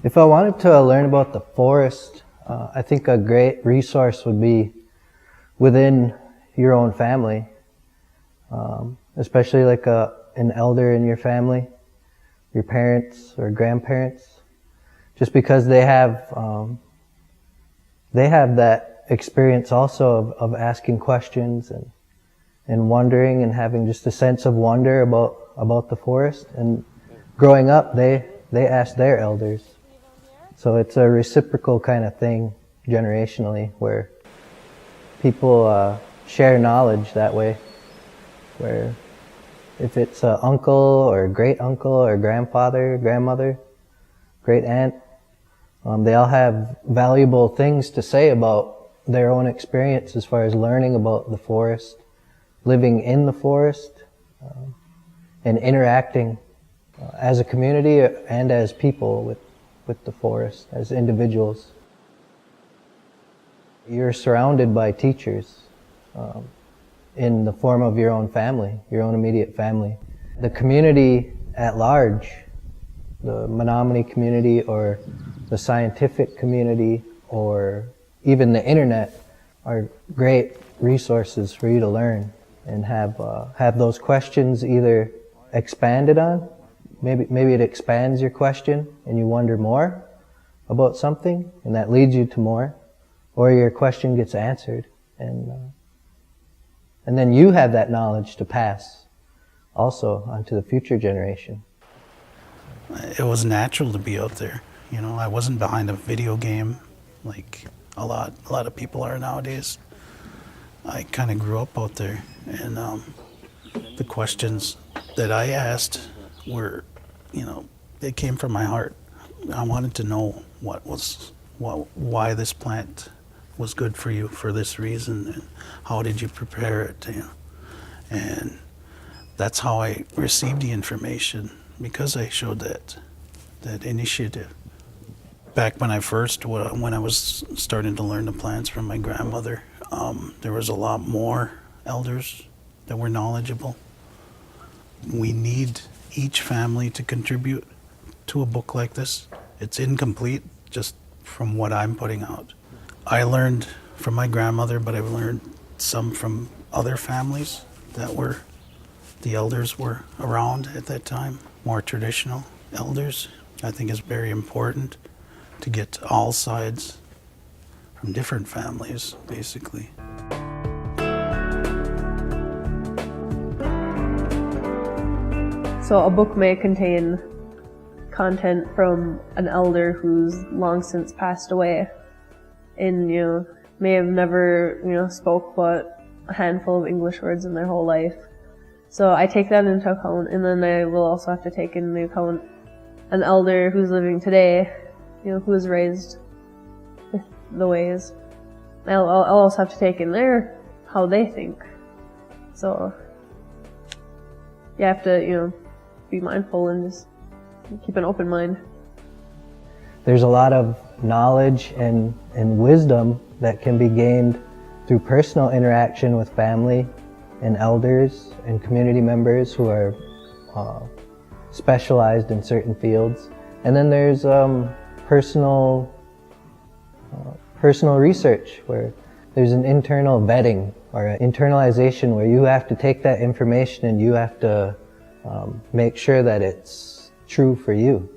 If I wanted to learn about the forest, I think a great resource would be within your own family, especially like an elder in your family, your parents or grandparents, just because they have that experience also of asking questions and wondering and having just a sense of wonder about the forest. And growing up, they asked their elders. So it's a reciprocal kind of thing generationally where people share knowledge that way, where if it's an uncle or great uncle or grandfather, grandmother, great aunt, they all have valuable things to say about their own experience as far as learning about the forest, living in the forest, and interacting as a community and as people with the forest, as individuals. You're surrounded by teachers in the form of your own family, your own immediate family. The community at large, the Menominee community or the scientific community or even the internet are great resources for you to learn and have those questions either expanded on. Maybe it expands your question and you wonder more about something and that leads you to more, or your question gets answered and then you have that knowledge to pass also onto the future generation. It was natural to be out there. You know, I wasn't behind a video game like a lot of people are nowadays. I kind of grew up out there, and the questions that I asked were, you know, they came from my heart. I wanted to know why this plant was good for you for this reason, and how did you prepare it, you know? And that's how I received the information, because I showed that initiative. Back when I was starting to learn the plants from my grandmother, there was a lot more elders that were knowledgeable. We need each family to contribute to a book like this. It's incomplete just from what I'm putting out. I learned from my grandmother, but I've learned some from other families the elders were around at that time, more traditional elders. I think it's very important to get all sides from different families, basically. So a book may contain content from an elder who's long since passed away and, may have never, spoke but a handful of English words in their whole life. So I take that into account, and then I will also have to take into account an elder who's living today, who was raised with the ways. I'll also have to take in how they think. So you have to, be mindful and just keep an open mind. There's a lot of knowledge and wisdom that can be gained through personal interaction with family and elders and community members who are specialized in certain fields. And then there's personal research, where there's an internal vetting or an internalization where you have to take that information and you have to make sure that it's true for you.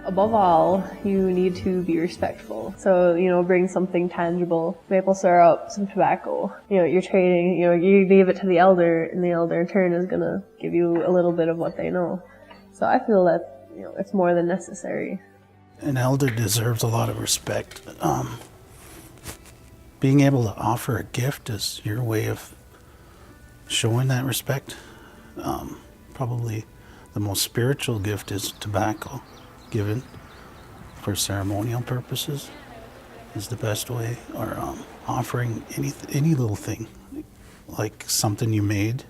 Above all, you need to be respectful. So, bring something tangible, maple syrup, some tobacco. You're trading, you leave it to the elder, and the elder in turn is gonna give you a little bit of what they know. So I feel that, it's more than necessary. An elder deserves a lot of respect. Being able to offer a gift is your way of showing that respect. Probably the most spiritual gift is tobacco, given for ceremonial purposes, is the best way, or offering any little thing, like something you made,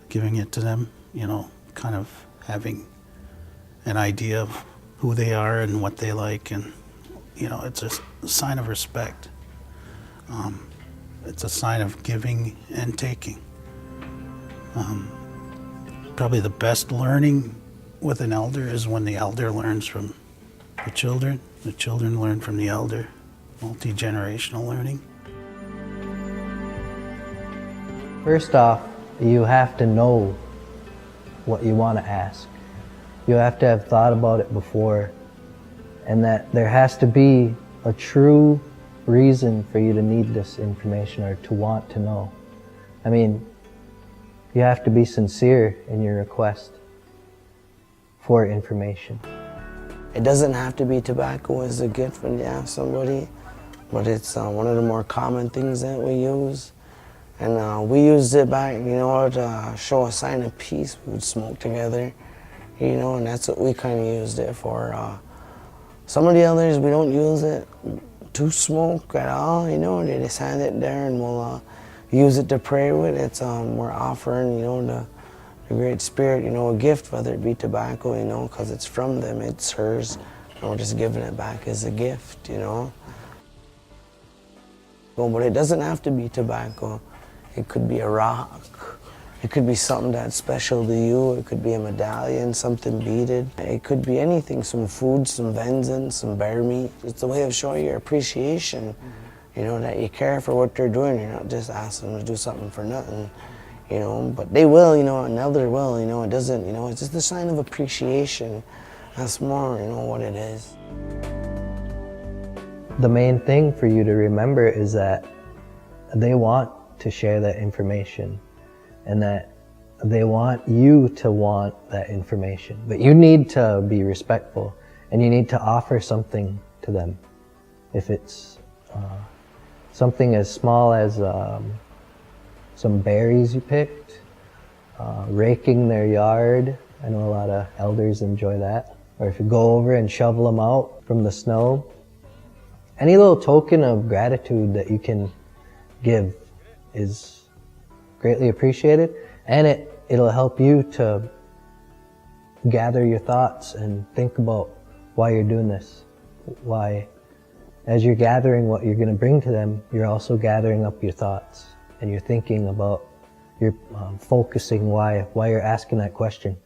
giving it to them, you know, kind of having an idea of who they are and what they like, and you know, it's a sign of respect. It's a sign of giving and taking. Probably the best learning with an elder is when the elder learns from the children learn from the elder, multi-generational learning. First off, you have to know what you want to ask. You have to have thought about it before, and that there has to be a true reason for you to need this information or to want to know. I mean, you have to be sincere in your request for information. It doesn't have to be tobacco as a gift when you ask somebody, but it's one of the more common things that we use. And we used it back, you know, to show a sign of peace. We would smoke together, you know, and that's what we kind of used it for. Some of the others, we don't use it to smoke at all, you know, they just hand it there and we'll use it to pray with. It's we're offering, you know, the Great Spirit, you know, a gift, whether it be tobacco, you know, because it's from them, it's hers, and we're just giving it back as a gift, you know. Well, but it doesn't have to be tobacco. It could be a rock. It could be something that's special to you. It could be a medallion, something beaded. It could be anything, some food, some venison, some bear meat. It's a way of showing your appreciation, you know, that you care for what they're doing. You're not just asking them to do something for nothing. You know, but they will, you know, an elder will, you know, it doesn't, you know, it's just a sign of appreciation. That's more, you know, what it is. The main thing for you to remember is that they want to share that information and that they want you to want that information. But you need to be respectful and you need to offer something to them. If it's something as small as some berries you picked, raking their yard. I know a lot of elders enjoy that. Or if you go over and shovel them out from the snow. Any little token of gratitude that you can give is greatly appreciated, and it'll help you to gather your thoughts and think about why you're doing this. Why, as you're gathering what you're going to bring to them, you're also gathering up your thoughts. And you're thinking about, you're focusing why you're asking that question.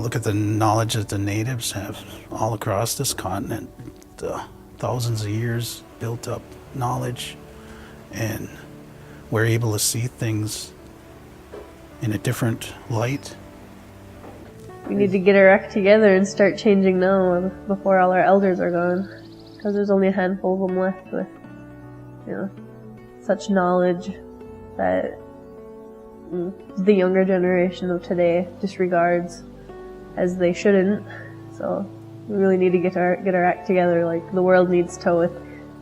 Look at the knowledge that the natives have all across this continent. Thousands of years built up knowledge, and we're able to see things in a different light. We need to get our act together and start changing now before all our elders are gone. Because there's only a handful of them left with, you know, such knowledge that the younger generation of today disregards as they shouldn't. So we really need to get our act together like the world needs to with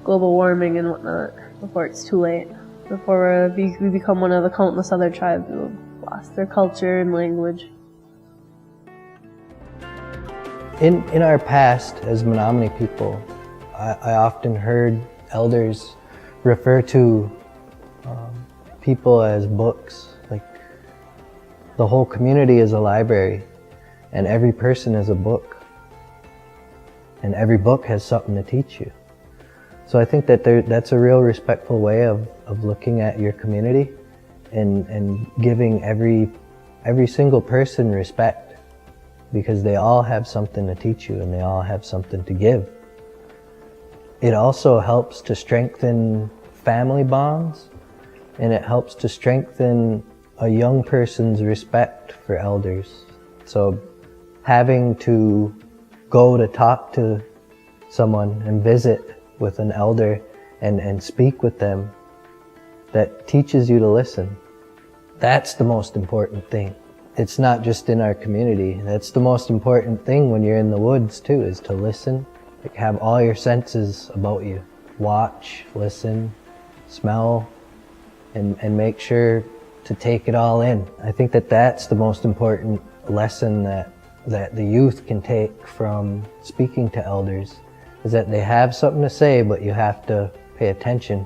global warming and whatnot before it's too late. Before we become one of the countless other tribes who have lost their culture and language. In our past, as Menominee people, I often heard elders refer to people as books. Like, the whole community is a library, and every person is a book. And every book has something to teach you. So I think that that's a real respectful way of looking at your community and giving every single person respect. Because they all have something to teach you and they all have something to give. It also helps to strengthen family bonds, and it helps to strengthen a young person's respect for elders. So having to go to talk to someone and visit with an elder and speak with them, that teaches you to listen. That's the most important thing. It's not just in our community. That's the most important thing when you're in the woods too, is to listen. Like, have all your senses about you. Watch, listen, smell, and make sure to take it all in. I think that that's the most important lesson that the youth can take from speaking to elders, is that they have something to say, but you have to pay attention